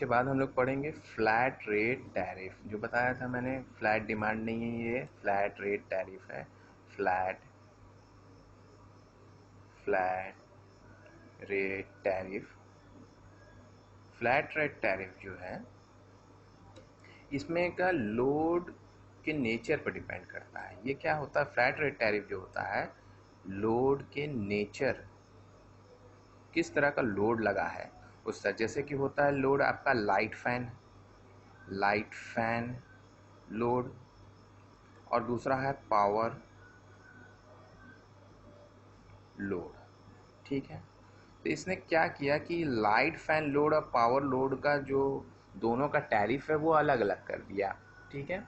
इसके बाद हम लोग पढ़ेंगे फ्लैट रेट टैरिफ। जो बताया था मैंने, फ्लैट डिमांड नहीं है, ये फ्लैट रेट टैरिफ है। Flat rate tariff, flat rate tariff जो है इसमें का लोड के नेचर पर डिपेंड करता है। ये क्या होता है, फ्लैट रेट टैरिफ जो होता है, लोड के नेचर, किस तरह का लोड लगा है उस तरह। जैसे कि होता है लोड आपका लाइट फैन लोड, और दूसरा है पावर लोड। ठीक है, तो इसने क्या किया कि लाइट फैन लोड और पावर लोड का जो दोनों का टैरिफ है वो अलग अलग कर दिया। ठीक है,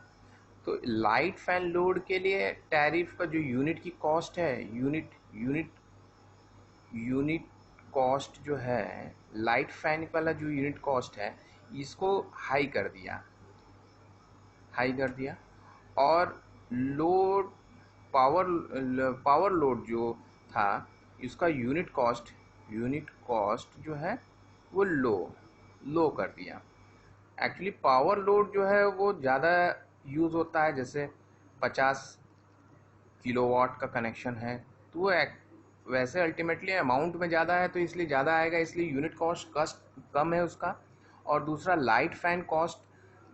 तो लाइट फैन लोड के लिए टैरिफ का जो यूनिट की कॉस्ट है, यूनिट कॉस्ट जो है, लाइट फैन वाला जो यूनिट कॉस्ट है इसको हाई कर दिया। और लोड पावर लोड जो था इसका यूनिट कॉस्ट जो है वो लो कर दिया। एक्चुअली पावर लोड जो है वो ज़्यादा यूज़ होता है, जैसे 50 किलोवाट का कनेक्शन है तो वो वैसे अल्टीमेटली अमाउंट में ज़्यादा है तो इसलिए ज़्यादा आएगा, इसलिए यूनिट कॉस्ट कम है उसका। और दूसरा लाइट फैन कॉस्ट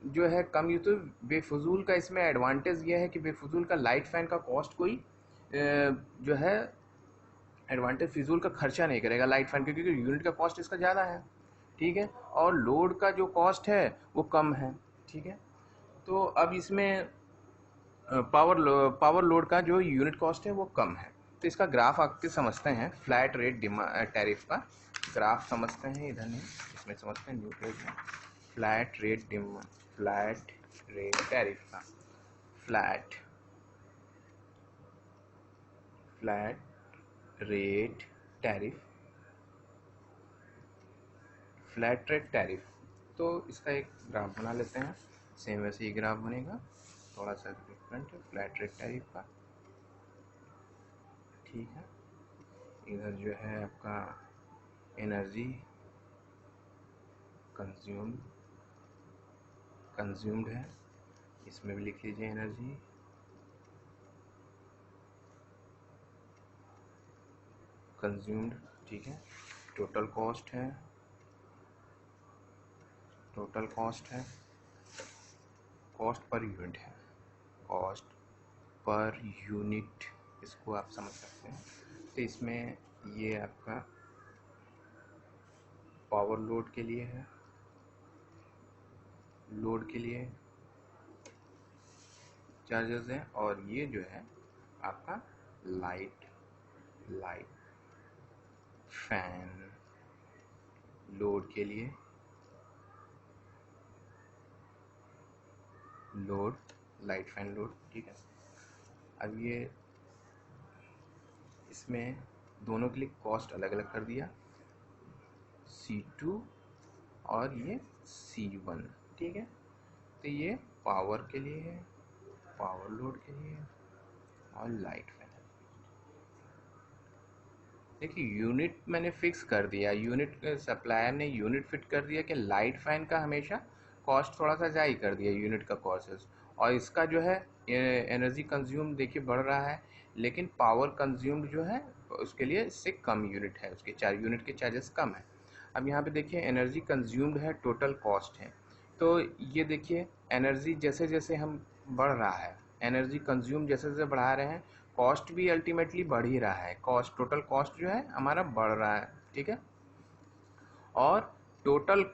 जो है कम। ये तो बेफजूल का इसमें एडवांटेज ये है कि बेफजूल का लाइट फैन का कॉस्ट कोई जो है एडवांटेज फिजूल का खर्चा नहीं करेगा लाइट फैन के, क्योंकि यूनिट का कॉस्ट इसका ज़्यादा है। ठीक है, और लोड का जो कॉस्ट है वो कम है। ठीक है, तो अब इसमें पावर लोड का जो यूनिट कॉस्ट है वो कम है। तो इसका ग्राफ आपके समझते हैं, फ्लैट रेट टैरिफ का ग्राफ समझते हैं, इधर नहीं इसमें समझते हैं, न्यू पेज में। फ्लैट रेट टैरिफ का flat rate tariff, flat rate tariff. तो इसका एक ग्राफ बना लेते हैं, सेम वैसे ही ग्राफ बनेगा, थोड़ा सा डिफरेंट है फ्लैट रेट टैरिफ का। ठीक है, इधर जो है आपका एनर्जी कंज्यूम्ड है, इसमें भी लिख लीजिए एनर्जी कंज्यूम्ड। ठीक है, टोटल कॉस्ट है, कॉस्ट पर यूनिट है, कॉस्ट पर यूनिट, इसको आप समझ सकते हैं। तो इसमें ये आपका पावर लोड के लिए है, लोड के लिए चार्जेस हैं, और ये जो है आपका लाइट फैन लोड के लिए, लाइट फैन लोड। ठीक है, अब ये इसमें दोनों के लिए कॉस्ट अलग अलग कर दिया, C2 और ये C1। ठीक है, तो ये पावर के लिए है, पावर लोड के लिए, और लाइट फैन। देखिए यूनिट मैंने फिक्स कर दिया, यूनिट सप्लायर ने यूनिट फिट कर दिया कि लाइट फैन का हमेशा कॉस्ट थोड़ा सा ज़्यादा कर दिया यूनिट का कॉस्ट, और इसका जो है एनर्जी कंज्यूम देखिए बढ़ रहा है, लेकिन पावर कंज्यूम्ड जो है उसके लिए इससे कम यूनिट है, उसके यूनिट के चार्जेस कम है। अब यहाँ पे देखिए एनर्जी कंज्यूम्ड है, टोटल कॉस्ट है। तो ये देखिए एनर्जी जैसे जैसे हम बढ़ रहा है, एनर्जी कंज्यूम जैसे जैसे बढ़ा रहे हैं, कॉस्ट भी अल्टीमेटली बढ़ ही रहा है, टोटल कॉस्ट जो है हमारा बढ़ रहा है। ठीक है, और टोटल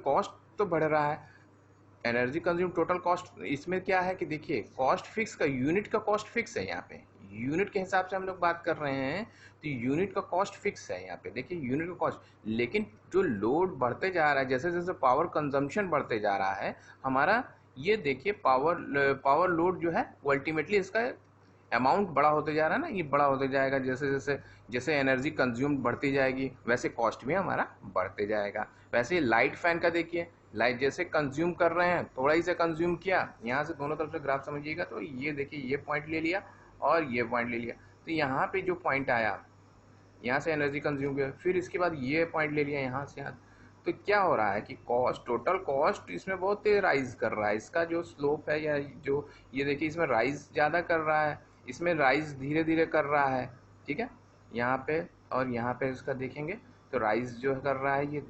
कॉस्ट तो बढ़ रहा है, एनर्जी कंज्यूम टोटल कॉस्ट। इसमें क्या है कि देखिए कॉस्ट फिक्स का, यूनिट का कॉस्ट फिक्स है, यहाँ पे यूनिट के हिसाब से हम लोग बात कर रहे हैं, तो यूनिट का कॉस्ट फिक्स है यहाँ पे। देखिए यूनिट का कॉस्ट, लेकिन जो लोड बढ़ते जा रहा है, जैसे जैसे पावर कंजम्पशन बढ़ते जा रहा है हमारा, ये देखिए पावर लोड जो है वो अल्टीमेटली इसका अमाउंट बड़ा होते जा रहा है ना, ये बड़ा होते जाएगा, जैसे एनर्जी कंज्यूम बढ़ती जाएगी वैसे कॉस्ट भी हमारा बढ़ते जाएगा। वैसे ही लाइट फैन का देखिए, लाइट जैसे कंज्यूम कर रहे हैं, थोड़ा ही से कंज्यूम किया, यहाँ से दोनों तरफ से ग्राफ समझिएगा, तो ये देखिए ये पॉइंट ले लिया और ये पॉइंट ले लिया, तो यहाँ पे जो पॉइंट आया यहाँ से एनर्जी कंज्यूम किया, फिर इसके बाद ये पॉइंट ले लिया यहाँ से यहाँ, तो क्या हो रहा है कि कॉस्ट, टोटल कॉस्ट इसमें बहुत तेज राइज कर रहा है। इसका जो स्लोप है या जो ये देखिए इसमें राइज ज़्यादा कर रहा है, इसमें राइज धीरे धीरे कर रहा है। ठीक है, यहाँ पे और यहाँ पे इसका देखेंगे तो राइज जो कर रहा है ये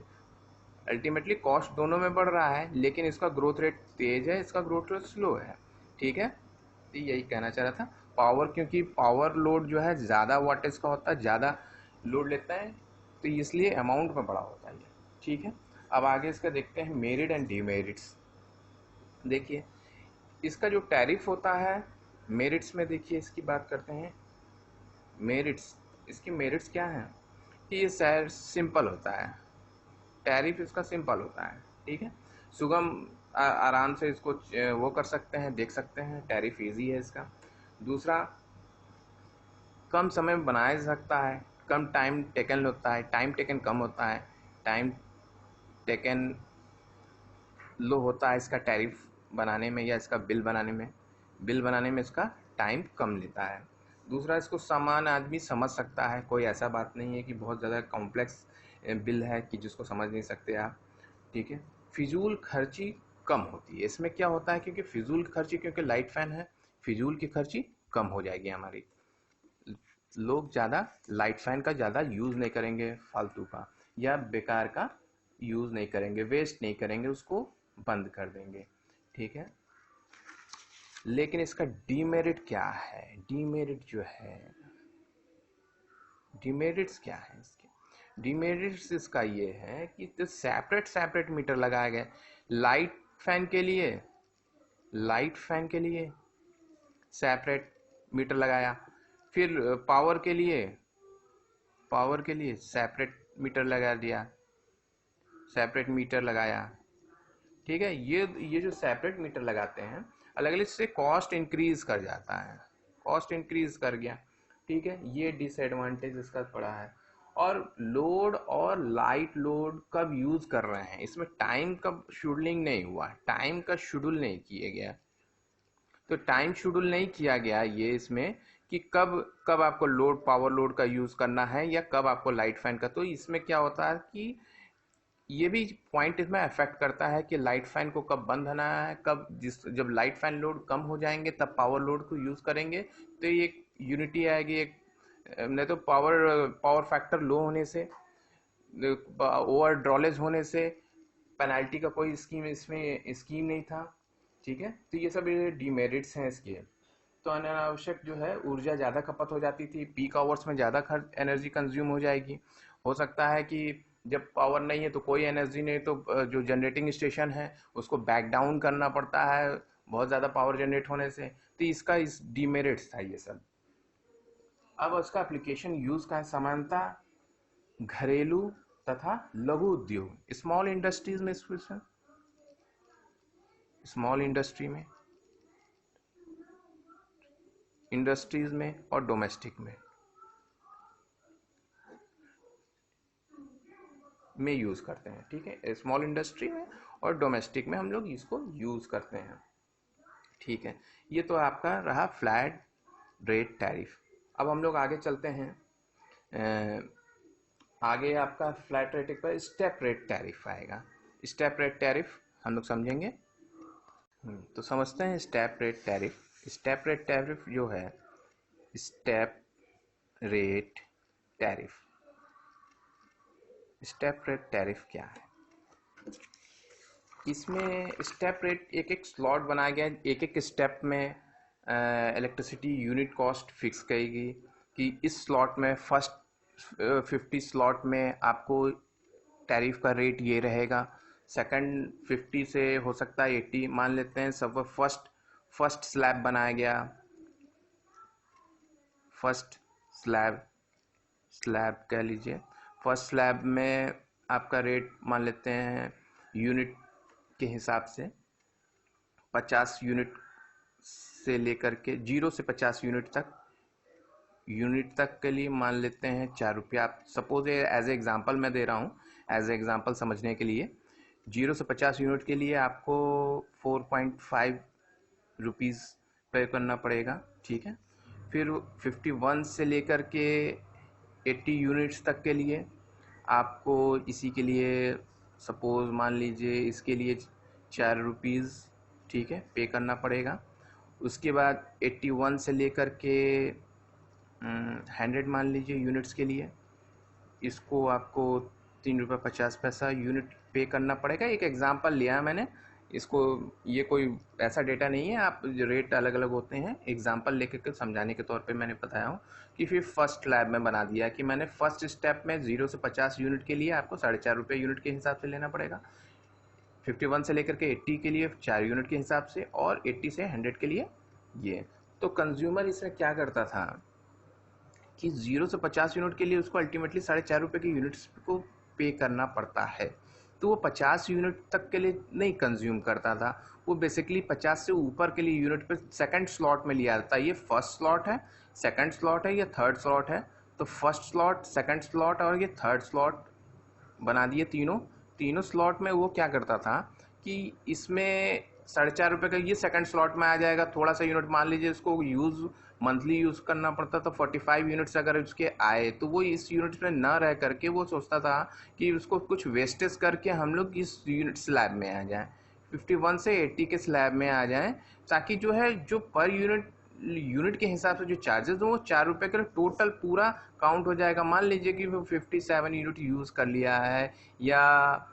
अल्टीमेटली कॉस्ट दोनों में बढ़ रहा है, लेकिन इसका ग्रोथ रेट तेज है, इसका ग्रोथ रेट स्लो है। ठीक है, तो यही कहना चाह रहा था। पावर, क्योंकि पावर लोड जो है ज़्यादा वाटेज का होता है, ज़्यादा लोड लेता है, तो इसलिए अमाउंट में बड़ा होता है ये। ठीक है, अब आगे इसका देखते हैं मेरिट एंड डीमेरिट्स। देखिए इसका जो टैरिफ होता है, मेरिट्स में देखिए इसकी बात करते हैं। मेरिट्स, इसकी मेरिट्स क्या हैं कि ये सिंपल होता है, टैरिफ इसका सिंपल होता है। ठीक है, सुगम आराम से इसको वो कर सकते हैं, देख सकते हैं, टैरिफ इजी है इसका। दूसरा, कम समय में बनाया जा सकता है, कम टाइम टेकन होता है, टाइम टेकन कम होता है, टाइम टेकन लो होता है इसका टैरिफ बनाने में या इसका बिल बनाने में। बिल बनाने में इसका टाइम कम लेता है। दूसरा, इसको सामान्य आदमी समझ सकता है, कोई ऐसा बात नहीं है कि बहुत ज़्यादा कॉम्प्लेक्स बिल है कि जिसको समझ नहीं सकते आप। ठीक है, फिजूल खर्ची कम होती है इसमें। क्या होता है, क्योंकि फिजूल खर्ची, क्योंकि लाइट फैन है, फिजूल की खर्ची कम हो जाएगी हमारी। लोग ज़्यादा लाइट फैन का ज़्यादा यूज़ नहीं करेंगे, फालतू का या बेकार का यूज़ नहीं करेंगे, वेस्ट नहीं करेंगे, उसको बंद कर देंगे। ठीक है, लेकिन इसका डीमेरिट क्या है? डीमेरिट जो है, डीमेरिट्स क्या है इसके? डीमेरिट्स इसका ये है कि तो सेपरेट सेपरेट मीटर लगाया गया लाइट फैन के लिए। लाइट फैन के लिए सेपरेट मीटर लगाया, फिर पावर के लिए सेपरेट मीटर लगा दिया, सेपरेट मीटर लगाया। ठीक है, ये जो सेपरेट मीटर लगाते हैं अलग अलग, से कॉस्ट इंक्रीज कर जाता है, कॉस्ट इंक्रीज कर गया। ठीक है, ये डिसएडवांटेज इसका पड़ा है। और लोड और लाइट लोड कब यूज कर रहे हैं, इसमें टाइम का शेड्यूलिंग नहीं हुआ, टाइम का शेड्यूल नहीं किया गया। तो टाइम शेड्यूल नहीं किया गया ये इसमें कि कब कब आपको लोड, पावर लोड का यूज करना है या कब आपको लाइट फैन का। तो इसमें क्या होता है कि ये भी पॉइंट इसमें अफेक्ट करता है कि लाइट फैन को कब बंद होना है, कब जब लाइट फैन लोड कम हो जाएंगे तब पावर लोड को यूज़ करेंगे। तो ये यूनिटी आएगी एक। नहीं तो पावर फैक्टर लो होने से, ओवर ड्रॉलेज होने से पेनल्टी का कोई स्कीम इसमें स्कीम नहीं था। ठीक है, तो ये सब डीमेरिट्स हैं इसके। तो अनावश्यक जो है ऊर्जा ज़्यादा खपत हो जाती थी, पीक आवर्स में ज़्यादा खर्च एनर्जी कंज्यूम हो जाएगी। हो सकता है कि जब पावर नहीं है तो कोई एनर्जी नहीं, तो जो जनरेटिंग स्टेशन है उसको बैक डाउन करना पड़ता है बहुत ज़्यादा पावर जनरेट होने से। तो इसका इस डीमेरिट्स था ये सब। अब उसका एप्लीकेशन यूज़ का समानता घरेलू तथा लघु उद्योग, स्मॉल इंडस्ट्रीज में, स्मॉल इंडस्ट्रीज में और डोमेस्टिक में यूज़ करते हैं। ठीक है, स्मॉल इंडस्ट्री में और डोमेस्टिक में हम लोग इसको यूज़ करते हैं। ठीक है, ये तो आपका रहा फ्लैट रेट टैरिफ। अब हम लोग आगे चलते हैं। आगे आपका फ्लैट रेट पर स्टेप रेट टैरिफ आएगा। स्टेप रेट टैरिफ हम लोग समझेंगे। तो समझते हैं step rate tariff. Step rate tariff जो है, step rate tariff, step rate tariff क्या है? इसमें स्टेप रेट, एक एक स्लॉट बनाया गया है, एक एक स्टेप में इलेक्ट्रिसिटी यूनिट कॉस्ट फिक्स करेगी कि इस स्लॉट में फर्स्ट 50 स्लॉट में आपको टैरिफ का रेट ये रहेगा, सेकंड 50 से हो सकता है 80 मान लेते हैं सब। फर्स्ट स्लैब बनाया गया, फर्स्ट स्लैब कह लीजिए, फर्स्ट स्लैब में आपका रेट मान लेते हैं यूनिट के हिसाब से 50 यूनिट से लेकर के 0 से 50 यूनिट तक के लिए मान लेते हैं 4 रुपया। आप सपोज एज ए एग्जांपल मैं दे रहा हूँ, एज ए एग्जांपल समझने के लिए। 0 से 50 यूनिट के लिए आपको 4.5 रुपीज़ पे करना पड़ेगा। ठीक है, फिर 51 से लेकर के 80 यूनिट्स तक के लिए आपको इसी के लिए सपोज़ मान लीजिए इसके लिए 4 रुपीज़, ठीक है, पे करना पड़ेगा। उसके बाद 81 से लेकर के 100 मान लीजिए यूनिट्स के लिए, इसको आपको 3 रुपये 50 पैसा यूनिट पे करना पड़ेगा। एक एग्जांपल लिया है मैंने इसको, ये कोई ऐसा डेटा नहीं है, आप रेट अलग अलग होते हैं, एग्जांपल लेकर के समझाने के तौर पे मैंने बताया हूँ। कि फिर फर्स्ट लैब में बना दिया कि मैंने फर्स्ट स्टेप में 0 से 50 यूनिट के लिए आपको 4.5 रुपये यूनिट के हिसाब से लेना पड़ेगा। 51 से लेकर के 80 के लिए 4 यूनिट के हिसाब से, और 80 से 100 के लिए ये। तो कंज्यूमर इसमें क्या करता था कि 0 से 50 यूनिट के लिए उसको अल्टीमेटली 4.5 रुपये के यूनिट्स को पे करना पड़ता है। तो वो 50 यूनिट तक के लिए नहीं कंज्यूम करता था, वो बेसिकली 50 से ऊपर के लिए यूनिट पे सेकंड स्लॉट में लिया जाता है। ये फर्स्ट स्लॉट है, सेकंड स्लॉट है, या थर्ड स्लॉट है। तो फर्स्ट स्लॉट, सेकंड स्लॉट और ये थर्ड स्लॉट बना दिए तीनों स्लॉट में। वो क्या करता था कि इसमें 4.5 रुपये का ये सेकंड स्लॉट में आ जाएगा। थोड़ा सा यूनिट मान लीजिए इसको मंथली यूज़ करना पड़ता, तो 45 यूनिट्स अगर उसके आए तो वो इस यूनिट्स में ना रह करके वो सोचता था कि उसको कुछ वेस्टेज करके हम लोग इस यूनिट स्लैब में आ जाएं, 51 से 80 के स्लैब में आ जाएं, ताकि जो है जो पर यूनिट के हिसाब से जो चार्जेस हो वो 4 रुपये के टोटल पूरा काउंट हो जाएगा। मान लीजिए कि वो 57 यूनिट यूज़ कर लिया है, या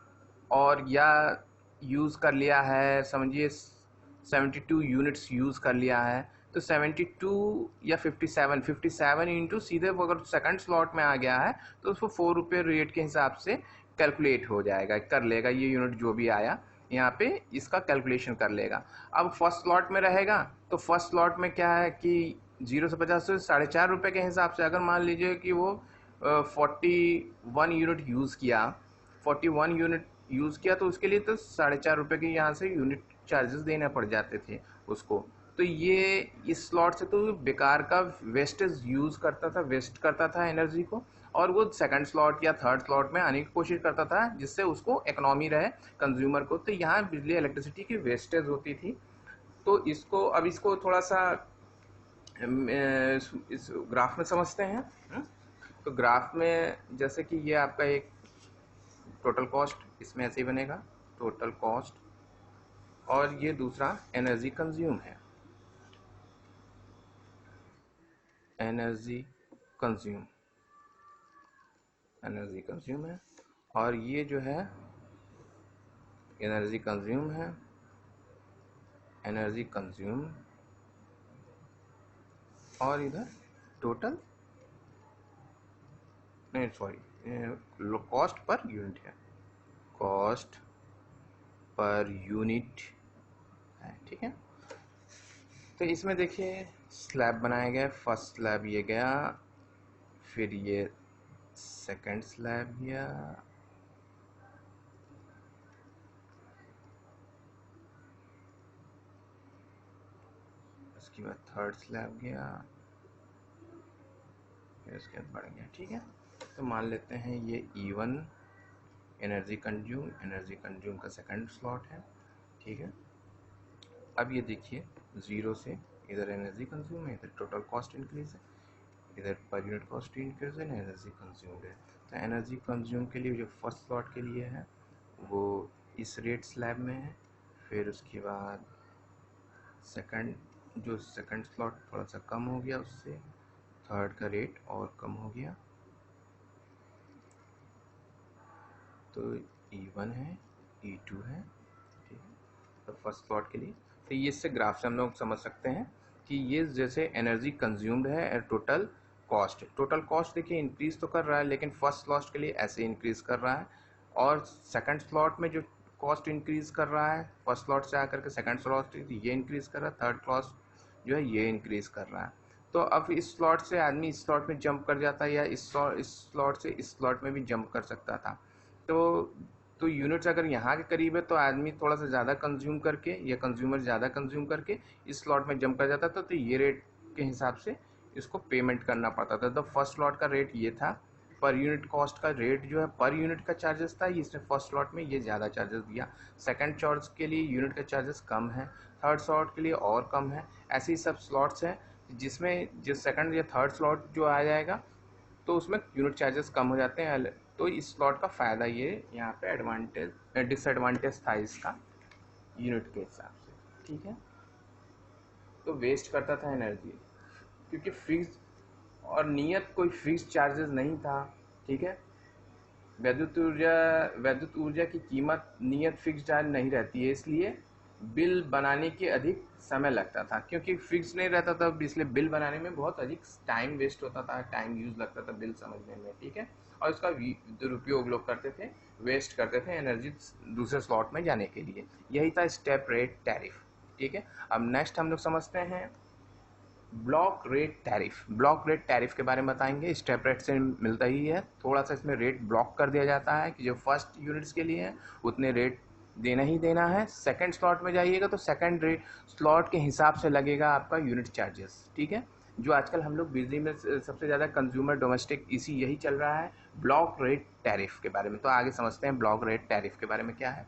यूज़ कर लिया है, समझिए 72 यूनिट्स यूज़ कर लिया है। तो 72 या 57 इंटू सीधे अगर सेकंड स्लॉट में आ गया है तो उसको 4 रुपये रेट के हिसाब से कैलकुलेट हो जाएगा, कर लेगा ये यूनिट जो भी आया यहाँ पे इसका कैलकुलेशन कर लेगा। अब फर्स्ट स्लॉट में रहेगा तो फर्स्ट स्लॉट में क्या है कि 0 से 50 से 4.5 रुपये के हिसाब से, अगर मान लीजिए कि वो 41 यूनिट यूज़ किया, 41 यूनिट यूज़ किया, तो उसके लिए तो 4.5 रुपये के यहाँ से यूनिट चार्जेस देने पड़ जाते थे उसको। तो ये इस स्लॉट से तो बेकार का वेस्टेज यूज़ करता था, वेस्ट करता था एनर्जी को, और वो सेकंड स्लॉट या थर्ड स्लॉट में आने की कोशिश करता था जिससे उसको इकोनॉमी रहे कंज्यूमर को। तो यहाँ बिजली इलेक्ट्रिसिटी की वेस्टेज होती थी। तो इसको थोड़ा सा इस ग्राफ में समझते हैं। तो ग्राफ में जैसे कि ये आपका एक टोटल कॉस्ट, इसमें ऐसे ही बनेगा टोटल कॉस्ट, और ये दूसरा एनर्जी कंज्यूम है, एनर्जी कंज्यूम है, और ये जो है एनर्जी कंज्यूम है, एनर्जी कंज्यूम, और इधर टोटल नहीं सॉरी कॉस्ट पर यूनिट है, कॉस्ट पर यूनिट है, ठीक है। तो इसमें देखिए स्लैब बनाया गया, फर्स्ट स्लैब ये गया, फिर ये सेकंड स्लैब गया, उसके बाद थर्ड स्लैब गया, फिर उसके बाद बढ़ गया, ठीक है। तो मान लेते हैं ये E1 एनर्जी कंज्यूम का सेकंड स्लॉट है, ठीक है। अब ये देखिए 0 से इधर एनर्जी कंज्यूम है, इधर टोटल कॉस्ट इंक्रीज है, इधर पर यूनिट कॉस्ट इंक्रीज है, एनर्जी कंज्यूम है। तो एनर्जी कंज्यूम के लिए जो फर्स्ट स्लॉट के लिए है वो इस रेट स्लैब में है, फिर उसके बाद सेकंड स्लॉट थोड़ा सा कम हो गया उससे, थर्ड का रेट और कम हो गया, तो E1 है, E2 है, ठीक है। तो फर्स्ट स्लॉट के लिए तो ये इससे ग्राफ से हम लोग समझ सकते हैं कि ये जैसे एनर्जी कंज्यूम्ड है, टोटल कॉस्ट देखिए इंक्रीज तो कर रहा है, लेकिन फर्स्ट स्लॉट के लिए ऐसे इंक्रीज कर रहा है, और सेकंड स्लॉट में जो कॉस्ट इंक्रीज कर रहा है फर्स्ट स्लॉट से आकर के सेकंड स्लॉट ये इंक्रीज कर रहा है, थर्ड कॉस्ट जो है ये इंक्रीज कर रहा है। तो अब इस स्लॉट से आदमी इस स्लॉट में जंप कर जाता है, या इस स्लॉट से इस स्लॉट में भी जंप कर सकता था। तो यूनिट्स अगर यहाँ के करीब है तो आदमी थोड़ा सा ज़्यादा कंज्यूम करके, या कंज्यूमर ज़्यादा कंज्यूम करके इस स्लॉट में जंप कर जाता था, तो ये रेट के हिसाब से इसको पेमेंट करना पड़ता था। तो फर्स्ट स्लॉट का रेट ये था, पर यूनिट कॉस्ट का रेट जो है पर यूनिट का चार्जेस था, इसने फर्स्ट स्लॉट में ये ज़्यादा चार्जेस दिया। सेकंड चार्ज के लिए यूनिट का चार्जेस कम है, थर्ड स्लॉट के लिए और कम है। ऐसे ही सब स्लॉट्स हैं जिसमें जो सेकंड या थर्ड स्लॉट जो आ जाएगा तो उसमें यूनिट चार्जेस कम हो जाते हैं, तो इस स्लॉट का फ़ायदा ये यहाँ पे एडवांटेज डिसएडवांटेज था इसका यूनिट के हिसाब से, ठीक है। तो वेस्ट करता था एनर्जी, क्योंकि फिक्स और नियत कोई फिक्स चार्जेस नहीं था, ठीक है। विद्युत ऊर्जा की कीमत नियत फिक्स चार्ज नहीं रहती है, इसलिए बिल बनाने के अधिक समय लगता था, क्योंकि फिक्स नहीं रहता था, इसलिए बिल बनाने में बहुत अधिक टाइम वेस्ट होता था, टाइम यूज लगता था बिल समझने में, ठीक है। और इसका दुरुपयोग लोग करते थे, वेस्ट करते थे एनर्जी दूसरे स्लॉट में जाने के लिए। यही था स्टेप रेट टैरिफ, ठीक है। अब नेक्स्ट हम लोग समझते हैं block rate tariff. Block rate tariff के बारे में बताएंगे, स्टेप रेट से मिलता ही है, थोड़ा सा इसमें रेट ब्लॉक कर दिया जाता है कि जो फर्स्ट यूनिट्स के लिए है उतने रेट देना ही देना है। सेकंड स्लॉट में जाइएगा तो सेकंड रेट स्लॉट के हिसाब से लगेगा आपका यूनिट चार्जेस, ठीक है। जो आजकल हम लोग बिजली में सबसे ज़्यादा कंज्यूमर डोमेस्टिक यही चल रहा है, ब्लॉक रेट टैरिफ के बारे में। तो आगे समझते हैं ब्लॉक रेट टैरिफ के बारे में क्या है।